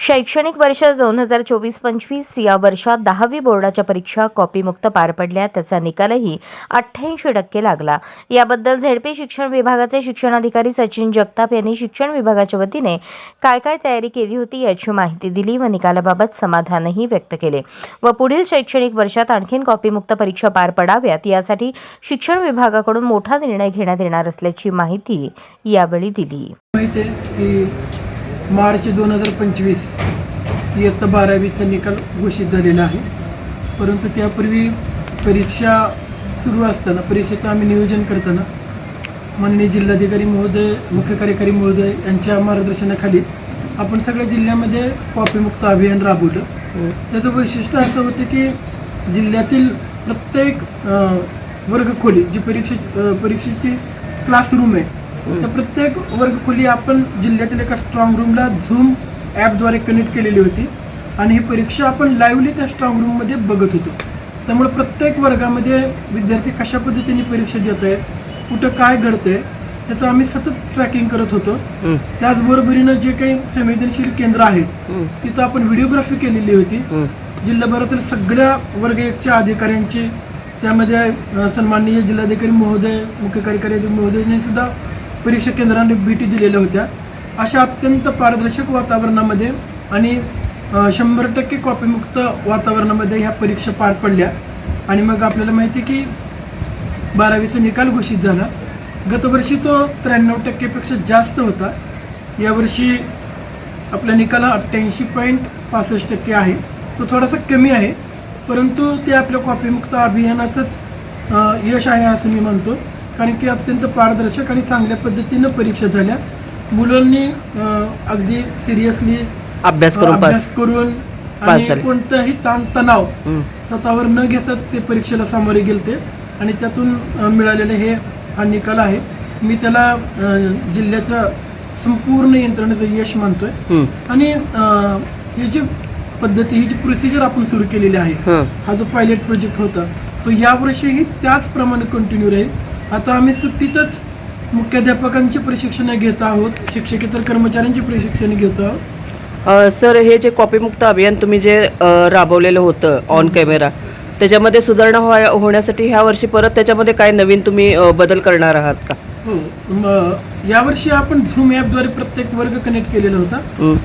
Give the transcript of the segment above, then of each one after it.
शैक्षणिक वर्ष 2024-25 या वर्षात 10वी बोर्डाच्या परीक्षा कॉपीमुक्त पार पडल्या. त्याचा निकालही 88% लागला. याबद्दल झेडपी शिक्षण विभागाचे शिक्षणाधिकारी सचिन जगताप यांनी शिक्षण विभागाच्या वतीने काय तयारी केली होती याची माहिती दिली व निकालाबाबत समाधानही व्यक्त केले व पुढील शैक्षणिक वर्षात आणखीन कॉपीमुक्त परीक्षा पार पडाव्यात यासाठी शिक्षण विभागाकडून मोठा निर्णय घेण्यात येणार असल्याची माहिती यावेळी दिली. मार्च 2025 इयत्ता 12वीचा निकाल घोषित झालेला आहे. परंतु त्यापूर्वी परीक्षा सुरू असताना परीक्षेचं आम्ही नियोजन करताना माननीय जिल्हाधिकारी महोदय, मुख्य कार्यकारी महोदय यांच्या मार्गदर्शनाखाली आपण सगळ्या जिल्ह्यामध्ये कॉपीमुक्त अभियान राबवलं. त्याचं वैशिष्ट्य असं होतं की जिल्ह्यातील प्रत्येक वर्गखोली जी परीक्षेची क्लासरूम आहे त्या प्रत्येक वर्गखोली आपण जिल्ह्यातील एका स्ट्रॉंग रूमला झूम ॲपद्वारे कनेक्ट केलेली होती आणि ही परीक्षा आपण लाईव्हली त्या स्ट्रॉंग रूममध्ये बघत होतो. त्यामुळे प्रत्येक वर्गामध्ये विद्यार्थी कशा पद्धतीने परीक्षा देत आहेत, कुठं काय घडतंय याचं आम्ही सतत ट्रॅकिंग करत होतो. त्याचबरोबरीनं जे काही संवेदनशील केंद्र आहेत तिथं आपण व्हिडिओग्राफी केलेली होती. जिल्हाभरातील सगळ्या वर्ग 1च्या अधिकाऱ्यांची, त्यामध्ये सन्माननीय जिल्हाधिकारी महोदय, मुख्य कार्यकारी महोदयांनी सुद्धा परीक्षा केंद्रांना भेटी दिलेल्या होत्या. अशा अत्यंत पारदर्शक वातावरणामध्ये आणि 100% कॉपीमुक्त वातावरणामध्ये ह्या परीक्षा पार पडल्या. आणि मग आपल्याला माहिती आहे की 12वीचा निकाल घोषित झाला. गतवर्षी तो 93%पेक्षा जास्त होता. यावर्षी आपला निकाल 88.65% आहे. तो थोडासा कमी आहे, परंतु ते आपल्या कॉपीमुक्त अभियानाचंच यश आहे असं मी म्हणतो. कारण की अत्यंत पारदर्शक आणि चांगल्या पद्धतीनं परीक्षा झाल्या. मुलांनी अगदी सिरियसली अभ्यास करून आणि कोणताही ताणतणाव स्वतःवर न घेता ते परीक्षेला सामोरे गेलते आणि त्यातून मिळालेले हा निकाल आहे. मी त्याला जिल्ह्याच्या संपूर्ण यंत्रणेचं यश मानतोय. आणि ही जी पद्धती, ही जी प्रोसिजर आपण सुरू केलेली आहे, हा जो पायलट प्रोजेक्ट होता तो यावर्षीही त्याचप्रमाणे कंटिन्यू राहील. आता आम्ही सुट्टीतच मुख्याध्यापकांचे प्रशिक्षण घेत आहोत, शिक्षकेतर कर्मचाऱ्यांचे प्रशिक्षण घेत आहोत. सर, हे जे कॉपीमुक्त अभियान तुम्ही जे राबवलेलं होतं ऑन कॅमेरा, त्याच्यामध्ये सुधारणा होण्यासाठी ह्या वर्षी परत त्याच्यामध्ये काय नवीन तुम्ही बदल करणार आहात का? हो, यावर्षी आपण झूम ॲपद्वारे प्रत्येक वर्ग कनेक्ट केलेला होता.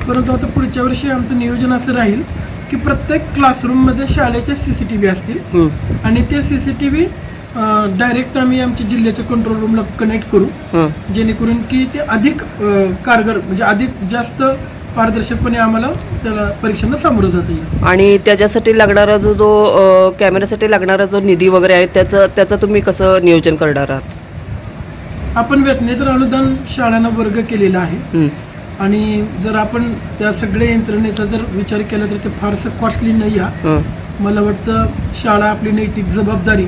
परंतु आता पुढच्या वर्षी आमचं नियोजन असं राहील की प्रत्येक क्लासरूममध्ये शाळेचे CCTV असतील आणि ते CCTV डायरेक्ट आम्ही आमच्या जिल्ह्याच्या कंट्रोल रूमला कनेक्ट करू, जेणेकरून की ते अधिक कारगर, म्हणजे अधिक जास्त पारदर्शकपणे आम्हाला त्याला परीक्षांना सामोरं जाता येईल. आणि त्याच्यासाठी लागणारा जो कॅमेऱ्यासाठी लागणारा जो निधी वगैरे आहे त्याचं तुम्ही कसं नियोजन करणार आहात? आपण व्यक्तिगत अनुदान शाळांना वर्ग केलेला आहे आणि जर आपण त्या सगळ्या यंत्रणेचा जर विचार केला तर ते फारसं कॉस्टली नाही आहे. मला वाटतं शाळा आपली नैतिक जबाबदारी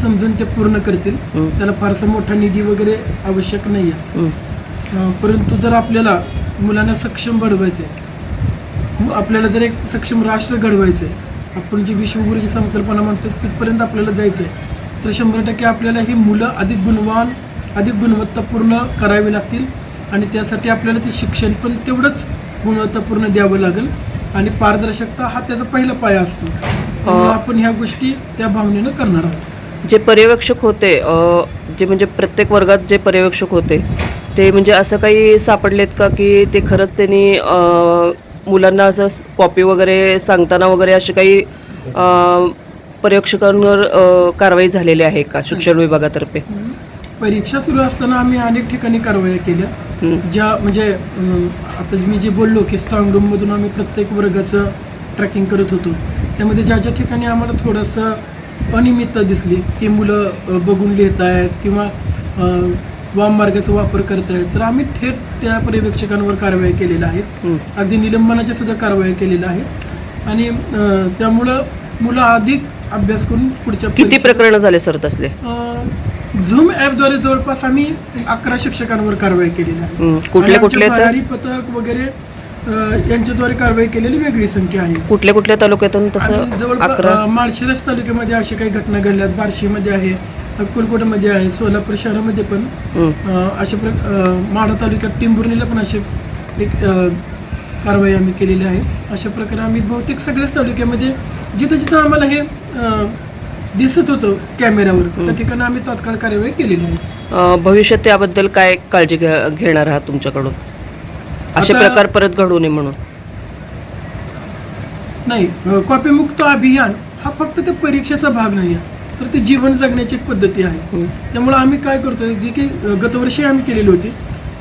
समजून ते पूर्ण करतील. त्याला फारसा मोठा निधी वगैरे आवश्यक नाही आहे. परंतु जर आपल्याला मुलांना सक्षम घडवायचे, आपल्याला जर एक सक्षम राष्ट्र घडवायचं आहे, आपण जी विश्वगुरूची संकल्पना म्हणतो तिथपर्यंत आपल्याला जायचं आहे, तर 100% आपल्याला ही मुलं अधिक गुणवान, अधिक गुणवत्तापूर्ण करावी लागतील. आणि त्यासाठी आपल्याला ते शिक्षण पण तेवढंच गुणवत्तापूर्ण द्यावं लागेल आणि पारदर्शकता हा त्याचा पहिला पाया असतो. आपण ह्या गोष्टी त्या भावनेनं करणार आहोत. जे पर्यवेक्षक होते, जे म्हणजे प्रत्येक वर्गात जे पर्यवेक्षक होते ते म्हणजे असं काही सापडलेत का की ते खरंच त्यांनी मुलांना असं कॉपी वगैरे सांगताना वगैरे असे काही पर्यवेक्षकांवर कारवाई झालेली आहे का शिक्षण विभागातर्फे? परीक्षा सुरू असताना आम्ही अनेक ठिकाणी कारवाई केल्या. ज्या म्हणजे आता मी जे बोललो की स्ट्रॉंग रूममधून आम्ही प्रत्येक वर्गाचं ट्रॅकिंग करत होतो, त्यामध्ये ज्या ज्या ठिकाणी आम्हाला थोडंसं अनियमितता दिसली की मुलं बघून लिहित आहेत किंवा वाम मार्गाचा वापर करत आहेत, तर आम्ही थेट त्या पर्यवेक्षकांवर कारवाई केलेल्या आहेत. अगदी निलंबनाच्या सुद्धा कारवाई केलेल्या आहेत. आणि त्यामुळं मुलं अधिक अभ्यास करून पुढच्या किती प्रकरणं झाले सर तसले? झूम ॲपद्वारे जवळपास आम्ही 11 शिक्षकांवर कारवाई केलेली आहे. कुठले तयारी पथक वगैरे यांच्याद्वारे कारवाई केलेली वेगळी संख्या आहे. कुठल्या तालुक्यातून तसं? जवळपास माळशिरस तालुक्यामध्ये अशा काही घटना घडल्यात, बार्शीमध्ये आहे, अक्कलकोटमध्ये आहे, सोलापूर शहरामध्ये पण अशा माढा तालुक्यात टिंबुर्णीला पण असे एक कारवाई आम्ही केलेली आहे. अशा प्रकारे आम्ही बहुतेक सगळ्याच तालुक्यामध्ये जिथं जिथं आम्हाला हे दिसत होतं कॅमेऱ्यावर त्या ठिकाणी आम्ही तात्काळ कार्यवाही केलेली आहे. भविष्यात त्याबद्दल काय काळजी घेणार आहात तुमच्याकडून, असे आता- प्रकार परत घडू नये म्हणून? नाही, कॉपीमुक्त अभियान हा फक्त त्या परीक्षेचा भाग नाही आहे, तर ते जीवन जगण्याची एक पद्धती आहे. त्यामुळे आम्ही काय करतोय, जे की गतवर्षी आम्ही केलेली होती,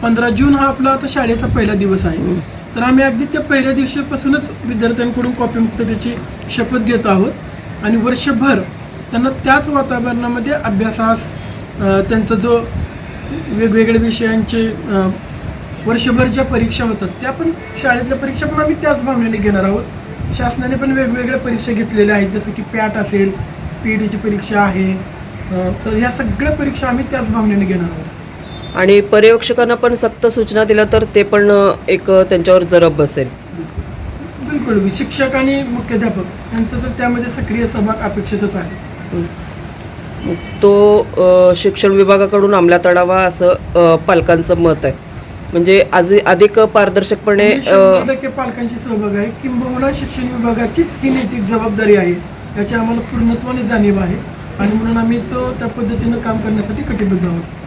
15 जून हा आपला आता शाळेचा पहिला दिवस आहे, तर आम्ही अगदी त्या पहिल्या दिवसापासूनच विद्यार्थ्यांकडून कॉपीमुक्ततेची शपथ घेत आहोत आणि वर्षभर त्यांना त्याच वातावरणामध्ये अभ्यासास त्यांचा जो वेगवेगळ्या विषयांचे वर्षभर ज्या परीक्षा होतात त्या पण शाळेतल्या परीक्षा पण आम्ही त्याच भावनेने घेणार आहोत. शासनाने पण वेगवेगळ्या परीक्षा घेतलेल्या आहेत, जसं की पॅट असेल, PETची परीक्षा आहे, तर ह्या सगळ्या परीक्षा आम्ही त्याच भावनेने घेणार आहोत. आणि पर्यवेक्षकांना पण सक्त सूचना दिल्या तर ते पण एक त्यांच्यावर जरब बसेल. बिलकुल, शिक्षक आणि मुख्याध्यापक यांचा तर त्यामध्ये सक्रिय सहभाग अपेक्षितच आहे. तो शिक्षण विभागाकडून अंमलात आणावा असं पालकांचं मत आहे. म्हणजे अधिक पारदर्शकपणे 100% पालकांची सहभाग आहे, किंबहुना शिक्षण विभागाचीच ही नैतिक जबाबदारी आहे याची आम्हाला पूर्णत्वाने जाणीव आहे आणि म्हणून आम्ही त्या पद्धतीनं काम करण्यासाठी कटिबद्ध आहोत.